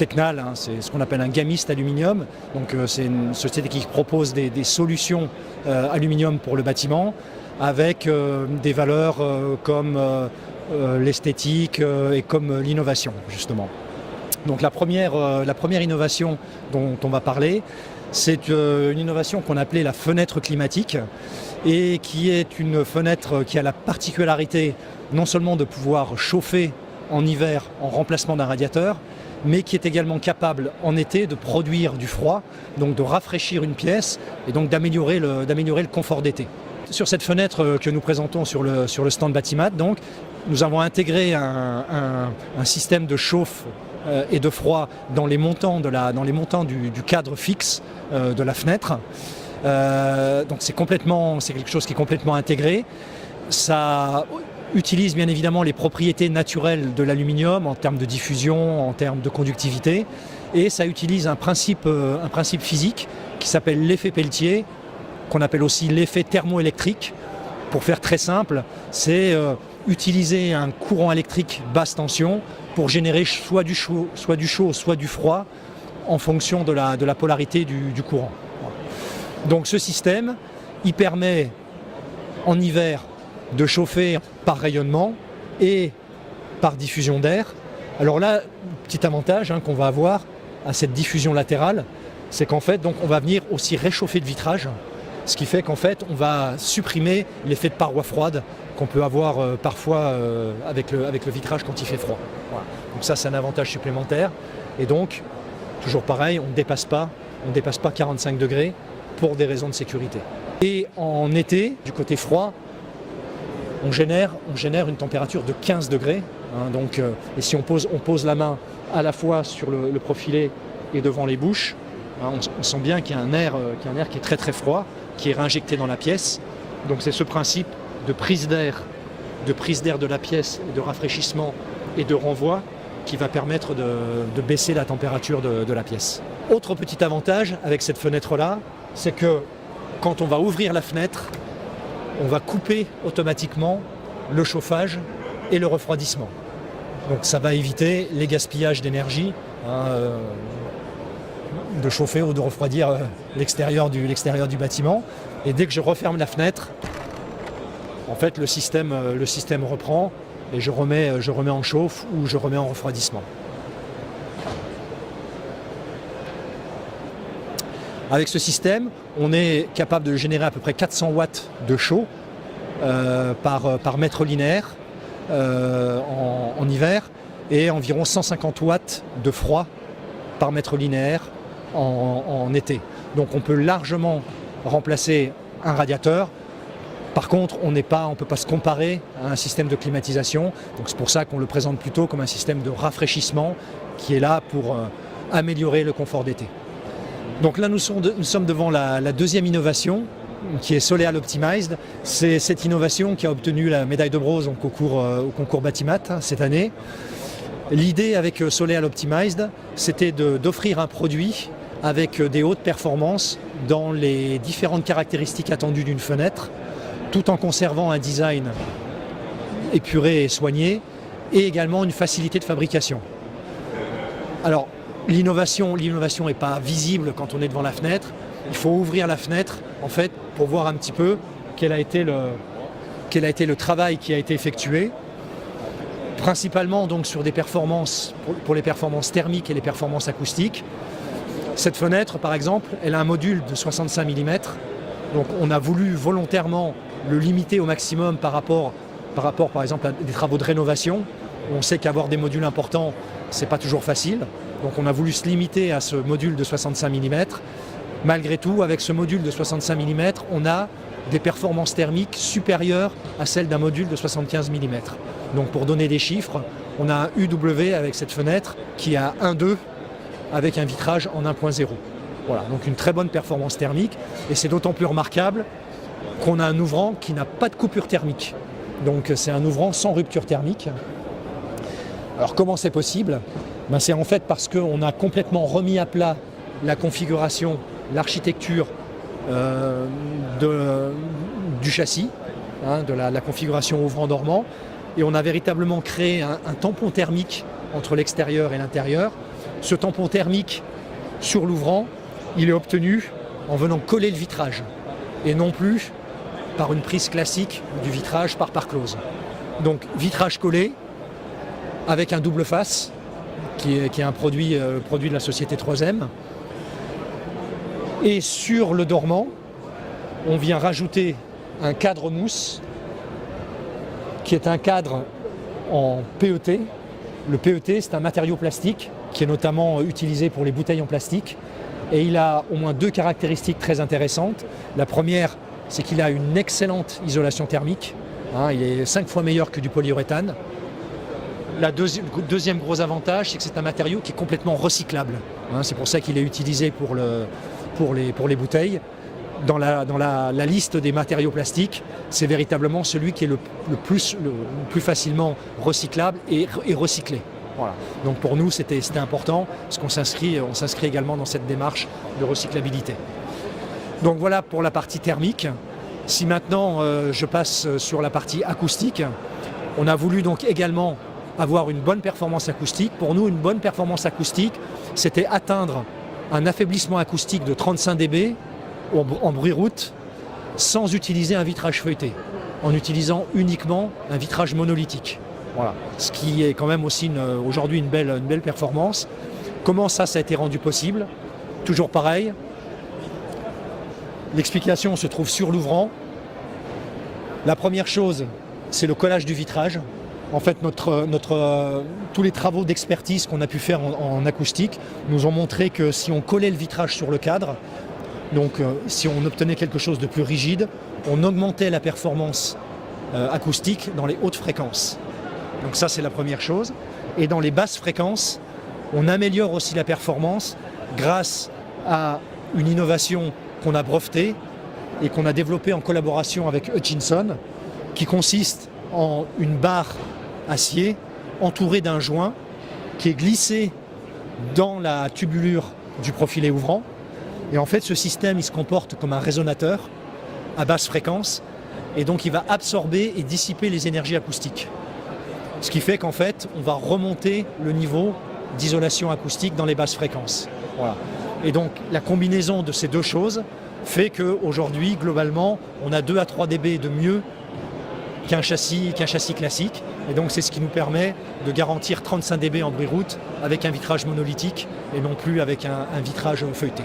Tecnal, hein, c'est ce qu'on appelle un gamiste aluminium. Donc c'est une société qui propose des solutions aluminium pour le bâtiment avec des valeurs comme l'esthétique et comme l'innovation justement. Donc la première innovation dont on va parler, c'est une innovation qu'on appelait la fenêtre climatique et qui est une fenêtre qui a la particularité non seulement de pouvoir chauffer en hiver en remplacement d'un radiateur, mais qui est également capable en été de produire du froid, donc de rafraîchir une pièce et donc d'améliorer le confort d'été. Sur cette fenêtre que nous présentons sur le stand Batimat, donc, nous avons intégré un système de chauffe et de froid dans les montants du cadre fixe de la fenêtre. Donc c'est quelque chose qui est complètement intégré. Ça utilise bien évidemment les propriétés naturelles de l'aluminium en termes de diffusion, en termes de conductivité, et ça utilise un principe physique qui s'appelle l'effet Peltier, qu'on appelle aussi l'effet thermoélectrique. Pour faire très simple, c'est utiliser un courant électrique basse tension pour générer soit du chaud, soit du froid en fonction de la polarité du courant. Donc ce système, il permet en hiver de chauffer par rayonnement et par diffusion d'air. Alors là, petit avantage qu'on va avoir à cette diffusion latérale, c'est qu'en fait, donc, on va venir aussi réchauffer le vitrage, ce qui fait qu'en fait, on va supprimer l'effet de paroi froide qu'on peut avoir parfois avec le vitrage quand il fait froid. Voilà. Donc ça, c'est un avantage supplémentaire. Et donc, toujours pareil, on ne dépasse pas 45 degrés pour des raisons de sécurité. Et en été, du côté froid, on génère une température de 15 degrés. Donc, et si on pose la main à la fois sur le profilet et devant les bouches, on sent bien qu'il y a un air qui est très très froid, qui est réinjecté dans la pièce. Donc c'est ce principe de prise d'air de la pièce, de rafraîchissement et de renvoi qui va permettre de baisser la température de la pièce. Autre petit avantage avec cette fenêtre-là, c'est que quand on va ouvrir la fenêtre, on va couper automatiquement le chauffage et le refroidissement. Donc ça va éviter les gaspillages d'énergie, de chauffer ou de refroidir l'extérieur du bâtiment. Et dès que je referme la fenêtre, en fait le système reprend et je remets en chauffe ou je remets en refroidissement. Avec ce système, on est capable de générer à peu près 400 watts de chaud par mètre linéaire en hiver et environ 150 watts de froid par mètre linéaire en été. Donc on peut largement remplacer un radiateur. Par contre, on ne peut pas se comparer à un système de climatisation. Donc c'est pour ça qu'on le présente plutôt comme un système de rafraîchissement qui est là pour améliorer le confort d'été. Donc là, nous sommes devant la deuxième innovation, qui est Soleal Optimized. C'est cette innovation qui a obtenu la médaille de bronze au concours Batimat cette année. L'idée avec Soleal Optimized, c'était d'offrir un produit avec des hautes performances dans les différentes caractéristiques attendues d'une fenêtre, tout en conservant un design épuré et soigné, et également une facilité de fabrication. Alors, l'innovation n'est pas visible quand on est devant la fenêtre. Il faut ouvrir la fenêtre en fait pour voir un petit peu quel a été le travail qui a été effectué, principalement donc sur des performances pour les performances thermiques et les performances acoustiques. Cette fenêtre, par exemple, elle a un module de 65 mm. Donc on a voulu volontairement le limiter au maximum par rapport par exemple à des travaux de rénovation. On sait qu'avoir des modules importants, c'est pas toujours facile. Donc on a voulu se limiter à ce module de 65 mm. Malgré tout, avec ce module de 65 mm, on a des performances thermiques supérieures à celles d'un module de 75 mm. Donc pour donner des chiffres, on a un UW avec cette fenêtre qui a 1,2 avec un vitrage en 1.0. Voilà, donc une très bonne performance thermique. Et c'est d'autant plus remarquable qu'on a un ouvrant qui n'a pas de coupure thermique. Donc c'est un ouvrant sans rupture thermique. Alors comment c'est possible ? C'est en fait parce qu'on a complètement remis à plat la configuration, l'architecture du châssis, de la configuration ouvrant dormant, et on a véritablement créé un tampon thermique entre l'extérieur et l'intérieur Ce tampon thermique sur l'ouvrant, il est obtenu en venant coller le vitrage et non plus par une prise classique du vitrage par part close. Donc vitrage collé avec un double face qui est un produit de la société 3M. Et sur le dormant, on vient rajouter un cadre mousse qui est un cadre en PET. Le PET, c'est un matériau plastique qui est notamment utilisé pour les bouteilles en plastique. Et il a au moins deux caractéristiques très intéressantes. La première, c'est qu'il a une excellente isolation thermique. Il est 5 fois meilleur que du polyuréthane. Le deuxième gros avantage, c'est que c'est un matériau qui est complètement recyclable. C'est pour ça qu'il est utilisé pour les bouteilles. Dans la liste des matériaux plastiques, c'est véritablement celui qui est le plus facilement recyclable et recyclé. Voilà. Donc pour nous, c'était important parce qu'on s'inscrit également dans cette démarche de recyclabilité. Donc voilà pour la partie thermique. Si maintenant je passe sur la partie acoustique, on a voulu donc également avoir une bonne performance acoustique. Pour nous, une bonne performance acoustique, c'était atteindre un affaiblissement acoustique de 35 dB en bruit route sans utiliser un vitrage feuilleté, en utilisant uniquement un vitrage monolithique. Voilà. Ce qui est quand même aussi aujourd'hui une belle performance. Comment ça a été rendu possible? Toujours pareil, l'explication se trouve sur l'ouvrant. La première chose, c'est le collage du vitrage. En fait, tous les travaux d'expertise qu'on a pu faire en acoustique nous ont montré que si on collait le vitrage sur le cadre, donc si on obtenait quelque chose de plus rigide, on augmentait la performance acoustique dans les hautes fréquences. Donc ça, c'est la première chose. Et dans les basses fréquences, on améliore aussi la performance grâce à une innovation qu'on a brevetée et qu'on a développée en collaboration avec Hutchinson, qui consiste en une barre acier entourée d'un joint qui est glissé dans la tubulure du profilet ouvrant. Et en fait, ce système, il se comporte comme un résonateur à basse fréquence et donc il va absorber et dissiper les énergies acoustiques. Ce qui fait qu'en fait, on va remonter le niveau d'isolation acoustique dans les basses fréquences. Voilà. Et donc, la combinaison de ces deux choses fait qu'aujourd'hui, globalement, on a 2 à 3 dB de mieux qu'un châssis classique. Et donc, c'est ce qui nous permet de garantir 35 dB en bruit route avec un vitrage monolithique et non plus avec un vitrage feuilleté.